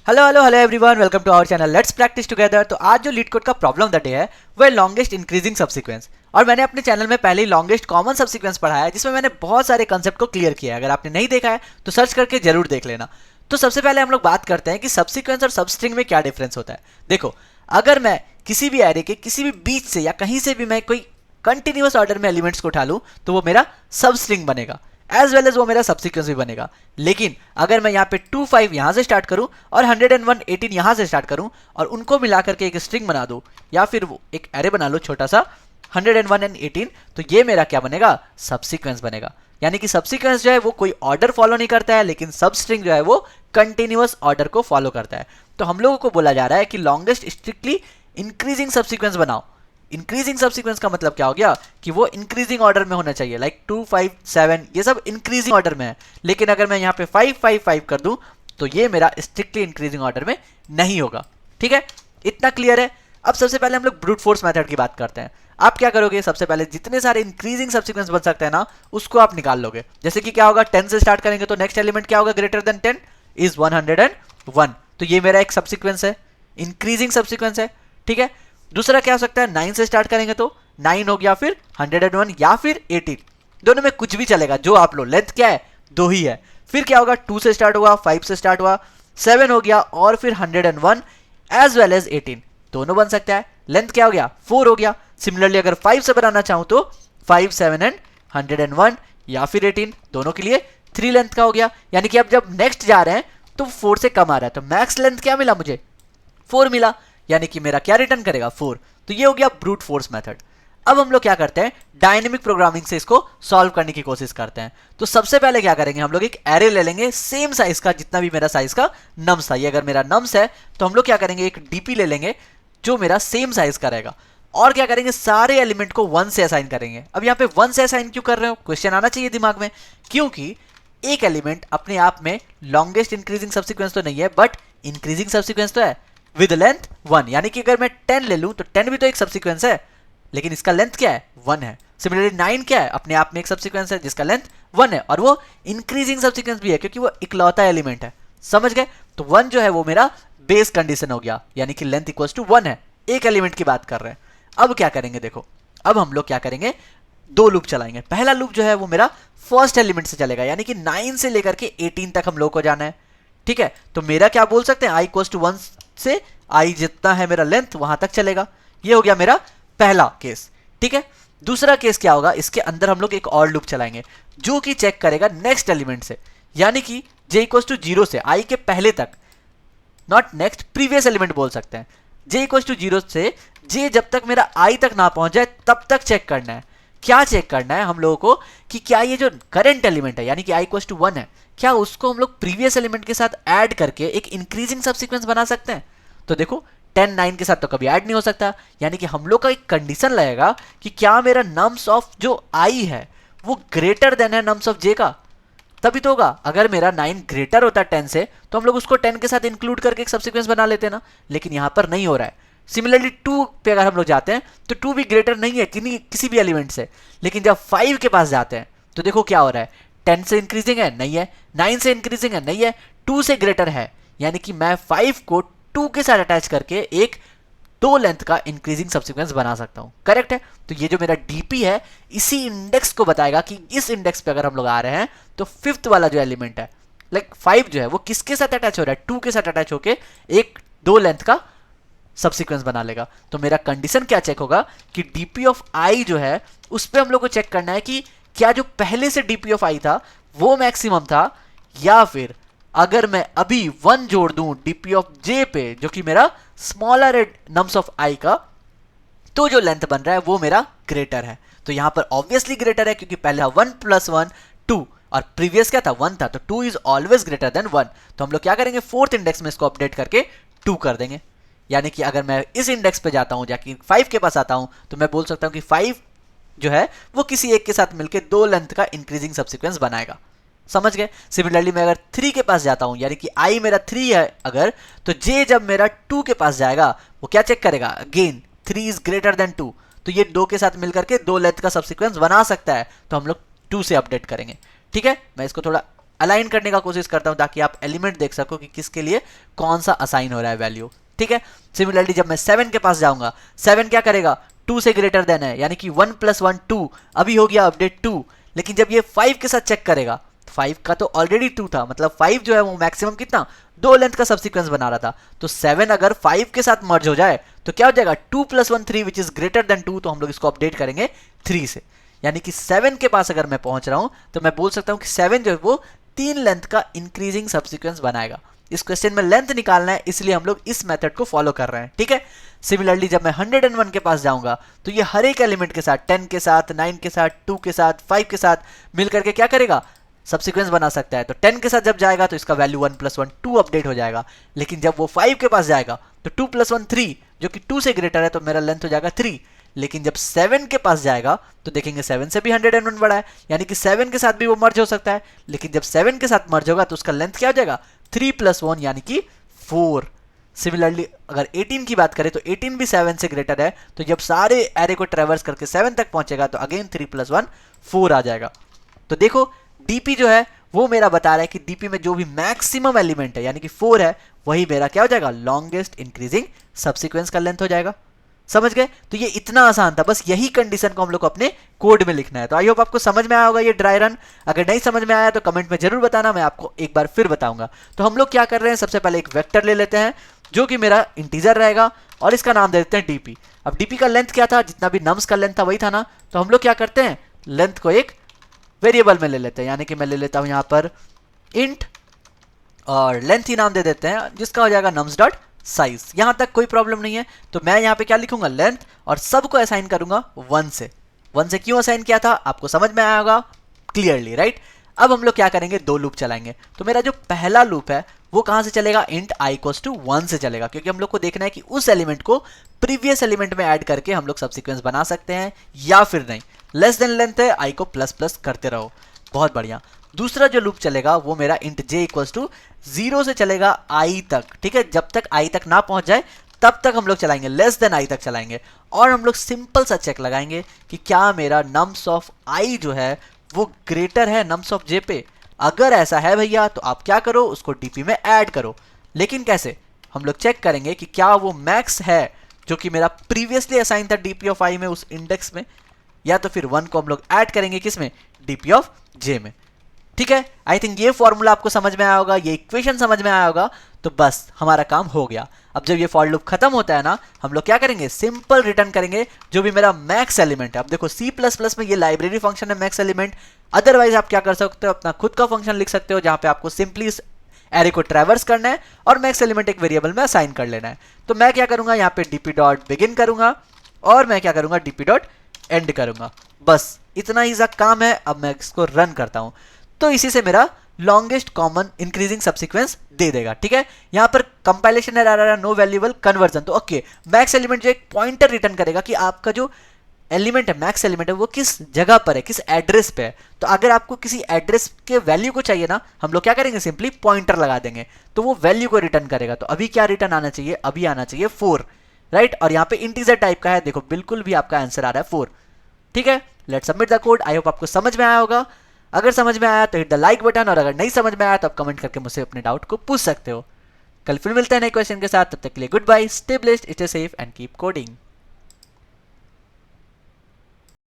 Hello everyone, welcome to our channel let's practice together. तो आज जो लीड कोड का प्रॉब्लम द डे है वो है लॉन्गेस्ट इंक्रीजिंग सबसीक्वेंस। और मैंने अपने चैनल में पहले ही लॉन्गेस्ट कॉमन सबसीक्वेंस पढ़ाया है, जिसमें मैंने बहुत सारे कंसेप्ट को क्लियर किया है। अगर आपने नहीं देखा है तो सर्च करके जरूर देख लेना। तो सबसे पहले हम लोग बात करते हैं कि सबसीक्वेंस और सबस्ट्रिंग में क्या डिफरेंस होता है। देखो, अगर मैं किसी भी एरे के किसी भी बीच से या कहीं से भी मैं कोई कंटिन्यूअस ऑर्डर में एलिमेंट्स को उठा लूं तो वो मेरा सबस्ट्रिंग बनेगा, एज वेल एज वो मेरा सबसीक्वेंस भी बनेगा। लेकिन अगर मैं यहाँ पे 25 यहाँ से स्टार्ट करूँ और 101 18 यहाँ से स्टार्ट करूँ और उनको मिला करके एक स्ट्रिंग बना दूँ या फिर वो एक एरे बना लो छोटा सा 101 एंड 18, तो ये मेरा क्या बनेगा? सबसीक्वेंस बनेगा। यानी कि सबसीक्वेंस जो है वो कोई ऑर्डर फॉलो नहीं करता है, लेकिन सबस्ट्रिंग जो है वो कंटिन्यूअस ऑर्डर को फॉलो करता है। तो हम लोगों को बोला जा रहा है कि लॉन्गेस्ट स्ट्रिक्टली इंक्रीजिंग सबसीक्वेंस बनाओ। इंक्रीजिंग सबसीक्वेंस का मतलब क्या हो गया कि वो इंक्रीजिंग ऑर्डर में होना चाहिए, लाइक 2 5 7 ये सब इंक्रीजिंग ऑर्डर में है। लेकिन अगर मैं यहाँ पे 5 5 5 कर दूं तो ये मेरा स्ट्रिक्टली इंक्रीजिंग ऑर्डर में नहीं होगा। ठीक है, इतना क्लियर है। अब सबसे पहले हम लोग ब्रूट फोर्स मेथड की बात करते हैं। आप क्या करोगे? सबसे पहले जितने सारे इंक्रीजिंग सबसीक्वेंस बन सकते हैं ना, उसको आप निकाल लोगे। जैसे कि क्या होगा, 10 से स्टार्ट करेंगे तो नेक्स्ट एलिमेंट क्या होगा? Greater than 10 is 101। तो ये मेरा एक सबसीक्वेंस है, इंक्रीजिंग सबसीक्वेंस है। ठीक है, दूसरा क्या हो सकता है? 9 से स्टार्ट करेंगे तो 9 हो गया, फिर 101 या फिर 18, दोनों में कुछ भी चलेगा, जो आप लो। लेंथ क्या है? 2 ही है। फिर क्या होगा? 2 से स्टार्ट हुआ, 5 से स्टार्ट हुआ, 7 हो गया और फिर 101 एज वेल एज 18, दोनों बन सकता है। लेंथ क्या हो गया? 4 हो गया। सिमिलरली अगर 5 से बनाना चाहूं तो 5 7 एंड 101 या फिर 18, दोनों के लिए 3 लेंथ का हो गया। यानी कि अब जब नेक्स्ट जा रहे हैं तो 4 से कम आ रहा है, तो मैक्स लेंथ क्या मिला मुझे? 4 मिला। यानी कि मेरा क्या रिटर्न करेगा? 4। तो ये हो गया ब्रूट फोर्स मेथड। अब हम लोग क्या करते हैं? डायनेमिक प्रोग्रामिंग से इसको सॉल्व करने की कोशिश करते हैं। तो सबसे पहले क्या करेंगे? हम लोग एक एरे ले लेंगे सेम साइज का, जितना भी मेरा साइज का नम्स था। ये अगर मेरा नम्स है तो हम लोग क्या करेंगे? एक डीपी ले लेंगे जो मेरा सेम साइज का रहेगा। और क्या करेंगे? सारे एलिमेंट को 1 से असाइन करेंगे। अब यहाँ पे 1 से असाइन क्यों कर रहे हो? क्वेश्चन आना चाहिए दिमाग में। क्योंकि एक एलिमेंट अपने आप में लॉन्गेस्ट इंक्रीजिंग सबसीक्वेंस तो नहीं है, बट इंक्रीजिंग सबसीक्वेंस तो है विद लेंथ 1। यानी कि अगर मैं 10 ले लूं तो 10 भी तो एक सबसीक्वेंस है, लेकिन इसका लेंथ क्या है? 1 है। सिमिलरली 9 क्या है? अपने आप में एक सबसीक्वेंस है जिसका लेंथ 1 है, और वो इंक्रीजिंग सबसीक्वेंस भी है क्योंकि वो इकलौता एलिमेंट है। समझ गए? तो 1 जो है वो मेरा बेस कंडीशन हो गया, यानी कि लेंथ इक्वल्स टू 1 है। एक एलिमेंट की बात कर रहे हैं। अब क्या करेंगे? देखो, अब हम लोग क्या करेंगे? 2 लूप चलाएंगे। पहला लूप जो है वो मेरा फर्स्ट एलिमेंट से चलेगा, यानी कि 9 से लेकर के 18 तक हम लोग को जाना है। ठीक है, तो मेरा क्या बोल सकते हैं? i इक्वल्स टू 1 से i जितना है मेरा लेंथ वहां तक चलेगा। ये हो गया मेरा पहला केस। ठीक है, दूसरा केस क्या होगा? इसके अंदर हम लोग एक और लूप चलाएंगे जो कि चेक करेगा नेक्स्ट एलिमेंट से, यानी कि j इक्वल्स टू 0 से i के पहले तक, नॉट नेक्स्ट, प्रीवियस एलिमेंट बोल सकते हैं। j इक्वल्स टू 0 से j जब तक मेरा i तक ना पहुंच जाए तब तक चेक करना है। क्या चेक करना है हम लोगों को? कि क्या ये जो करंट एलिमेंट है, यानी कि i इक्वल्स टू 1 है, क्या उसको हम लोग प्रीवियस एलिमेंट के साथ ऐड करके एक इंक्रीजिंग सबसीक्वेंस बना सकते हैं? तो देखो, 10 9 के साथ तो कभी ऐड नहीं हो सकता। यानी कि हम लोग का एक कंडीशन लगेगा कि क्या मेरा नम्स ऑफ जो i है वो ग्रेटर देन है नम्स ऑफ j का, तभी तो होगा। अगर मेरा 9 ग्रेटर होता है 10 से तो हम लोग उसको 10 के साथ इंक्लूड करके एक सबसीक्वेंस बना लेते ना, लेकिन यहां पर नहीं हो रहा है। सिमिलरली 2 पे अगर हम लोग जाते हैं तो 2 भी ग्रेटर नहीं है किसी भी एलिमेंट से, लेकिन जब 5 के पास जाते हैं तो देखो क्या हो रहा है? 10 से इंक्रीजिंग है? नहीं है। 9 से इंक्रीजिंग है? नहीं है। 2 से ग्रेटर है, यानी कि मैं 5 को 2 के साथ अटैच करके एक 2 लेंथ का इंक्रीजिंग सबसीक्वेंस बना सकता हूं। करेक्ट है? तो ये जो मेरा डीपी है इसी इंडेक्स को बताएगा कि इस इंडेक्स पे अगर हम लोग आ रहे हैं तो 5th वाला जो एलिमेंट है, लाइक 5 जो है वो किसके साथ अटैच हो रहा है? 2 के साथ अटैच होके एक 2 लेंथ का सबसीक्वेंस बना लेगा। तो मेरा कंडीशन क्या चेक होगा? कि डीपी ऑफ आई जो है उस पर हम लोग को चेक करना है कि क्या जो पहले से डीपी ऑफ आई था वो मैक्सिमम था, या फिर अगर मैं अभी 1 जोड़ दूं डीपी ऑफ जे पे, जो कि मेरा स्मॉलर नम्स ऑफ आई का, तो जो लेंथ बन रहा है वो मेरा ग्रेटर है। तो यहां पर ऑब्वियसली ग्रेटर है क्योंकि पहला 1 + 1 2 और प्रीवियस क्या था? 1 था, तो 2 इज ऑलवेज ग्रेटर देन 1। तो हम लोग क्या करेंगे? 4th इंडेक्स में इसको अपडेट करके 2 कर देंगे। यानी कि अगर मैं इस इंडेक्स पे जाता हूं, जाके 5 के पास आता हूं, तो मैं बोल सकता हूं कि 5 जो है वो किसी एक के साथ मिलकर 2 लेंथ का इंक्रीजिंग सबसीक्वेंस बनाएगा। समझ गए? सिमिलरली मैं अगर 3 के पास जाता हूं, यानी कि i मेरा 3 है अगर, तो j जब मेरा 2 के पास जाएगा वो क्या चेक करेगा? अगेन 3 इज ग्रेटर देन 2, तो ये 2 के साथ मिलकर के 2 लेंथ का सबसीक्वेंस बना सकता है। तो हम लोग 2 से अपडेट करेंगे। ठीक है, मैं इसको थोड़ा अलाइन करने का कोशिश करता हूं ताकि आप एलिमेंट देख सको कि किसके लिए कौन सा असाइन हो रहा है वैल्यू। ठीक है, सिमिलरली जब मैं 7 के पास जाऊंगा, 7 क्या करेगा, 2 से ग्रेटर देन है, यानी कि 1 + 1 2, अभी हो गया अपडेट 2। लेकिन जब ये 5 के साथ चेक करेगा, 5 का तो ऑलरेडी 2 था, मतलब 5 जो है वो मैक्सिमम कितना, 2 लेंथ का सबसीक्वेंस बना रहा था। तो 7 अगर 5 के साथ मर्ज हो जाए तो क्या हो जाएगा, 2 + 1 3 विच इज ग्रेटर देन 2, तो हम लोग इसको अपडेट करेंगे 3 से। यानी कि 7 के पास अगर मैं पहुंच रहा हूं तो मैं बोल सकता हूं कि 7 जो है वो 3 लेंथ का इंक्रीजिंग सबसीक्वेंस बनाएगा। इस क्वेश्चन में लेंथ निकालना है, इसलिए हम लोग इस मेथड को फॉलो कर रहे हैं। ठीक है, सिमिलरली जब मैं 101 के पास जाऊंगा तो ये हर एक एलिमेंट के साथ, 10 के साथ, 9 के साथ, 2 के साथ, 5 के साथ मिलकर के क्या करेगा, सबसीक्वेंस बना सकता है। तो 10 के साथ जब जाएगा तो इसका वैल्यू 1 + 1 2 अपडेट हो जाएगा। लेकिन जब वो 5 के पास जाएगा तो 2 + 1 3, जो कि 2 से ग्रेटर है, तो मेरा लेंथ हो जाएगा 3। लेकिन जब 7 के पास जाएगा तो देखेंगे 7 से भी 101 बड़ा है, यानी कि 7 के साथ भी वो मर्ज हो सकता है। लेकिन जब 7 के साथ मर्ज होगा तो उसका लेंथ क्या हो जाएगा, 3 + 1 यानी कि 4। सिमिलरली अगर 18 की बात करें तो 18 भी 7 से ग्रेटर है, तो जब सारे एरे को ट्रेवर्स करके 7 तक पहुंचेगा तो अगेन 3 + 1 4 आ जाएगा। तो देखो डीपी जो है वो मेरा बता रहा है कि डीपी में जो भी मैक्सिमम एलिमेंट है यानी कि 4 है, वही मेरा क्या हो जाएगा, लॉन्गेस्ट इंक्रीजिंग सबसीक्वेंस का लेंथ हो जाएगा। समझ गए? तो ये इतना आसान था, बस यही कंडीशन को हम लोग को अपने कोड में लिखना है। तो आई होप आपको समझ में आया होगा ये ड्राई रन। अगर नहीं समझ में आया तो कमेंट में जरूर बताना, मैं आपको एक बार फिर बताऊंगा। तो हम लोग क्या कर रहे हैं, सबसे पहले एक वेक्टर ले लेते हैं जो कि मेरा इंटीजर रहेगा और इसका नाम दे देते हैं डीपी। अब डीपी का लेंथ क्या था, जितना भी नम्स का लेंथ था वही था ना, तो हम लोग क्या करते हैं, लेंथ को एक वेरिएबल में ले लेते हैं, यानी कि मैं ले लेता हूं यहां पर इंट और लेंथ ही नाम दे देते हैं, जिसका हो जाएगा नम्स डॉट साइज। यहां तक कोई प्रॉब्लम नहीं है। तो मैं यहां पे क्या लिखूंगा, लेंथ, और सबको असाइन करूंगा 1 से। 1 से क्यों असाइन किया था आपको समझ में आया होगा क्लियरली, राइट। अब हम लोग क्या करेंगे, 2 लूप चलाएंगे। तो मेरा जो पहला लूप है वो कहां से चलेगा, इंट i = 1 से चलेगा, क्योंकि हम लोग को देखना है कि उस एलिमेंट को प्रीवियस एलिमेंट में ऐड करके हम लोग सबसीक्वेंस बना सकते हैं या फिर नहीं। लेस देन लेंथ है, i को प्लस करते रहो, बहुत बढ़िया। दूसरा जो लूप चलेगा वो मेरा इंट j = 0 से चलेगा i तक। ठीक है, जब तक i तक ना पहुंच जाए तब तक हम लोग चलाएंगे, लेस देन i तक चलाएंगे। और हम लोग सिंपल सा चेक लगाएंगे कि क्या मेरा नम्स ऑफ i जो है वो ग्रेटर है नम्स ऑफ j पे। अगर ऐसा है भैया तो आप क्या करो, उसको डीपी में ऐड करो। लेकिन कैसे, हम लोग चेक करेंगे कि क्या वो मैक्स है जो कि मेरा प्रीवियसली असाइन था डीपी ऑफ i में उस इंडेक्स में, या तो फिर 1 को हम लोग ऐड करेंगे किसमें, डीपी ऑफ j में। ठीक है, आई थिंक ये फॉर्मूला आपको समझ में आया होगा, ये इक्वेशन समझ में आया होगा, तो बस हमारा काम हो गया। अब जब ये फॉर लूप खत्म होता है ना, हम लोग क्या करेंगे, सिंपल रिटर्न करेंगे जो भी मेरा मैक्स एलिमेंट है। अब देखो C++ में ये लाइब्रेरी फंक्शन है मैक्स एलिमेंट, अदरवाइज आप क्या कर सकते हो, अपना खुद का फंक्शन लिख सकते हो जहां पे आपको सिंपली इस एरे को ट्रैवर्स करना है और मैक्स एलिमेंट एक वेरिएबल में असाइन कर लेना है। तो मैं क्या करूंगा, यहाँ पे dp.begin करूंगा और मैं क्या करूंगा, dp.end करूंगा। बस इतना ही सा काम है। अब मैं इसको रन करता हूं तो इसी से मेरा लॉन्गेस्ट कॉमन इंक्रीजिंग सबसीक्वेंस दे देगा। ठीक है, यहां पर कंपाइलेशन एरर आ रहा है, नो वैल्यूएबल कन्वर्जन। तो ओके, मैक्स एलिमेंट जो एक पॉइंटर रिटर्न करेगा कि आपका जो एलिमेंट है, मैक्स एलिमेंट है, वो किस जगह पर है, किस एड्रेस पे है। तो अगर आपको किसी एड्रेस के वैल्यू को चाहिए ना, हम लोग क्या करेंगे, सिंपली पॉइंटर लगा देंगे तो वो वैल्यू को रिटर्न करेगा। तो अभी क्या रिटर्न आना चाहिए, अभी आना चाहिए 4, राइट। और यहाँ पे इंटीजर टाइप का है, देखो बिल्कुल भी आपका आंसर आ रहा है 4। ठीक है, let's submit the code. I hope आपको समझ में आया होगा। अगर समझ में आया तो हिट द लाइक बटन, और अगर नहीं समझ में आया तो आप कमेंट करके मुझसे अपने डाउट को पूछ सकते हो। कल फिर मिलते हैं नए क्वेश्चन के साथ, तब तक के लिए good bye, stay blessed, stay safe and keep coding.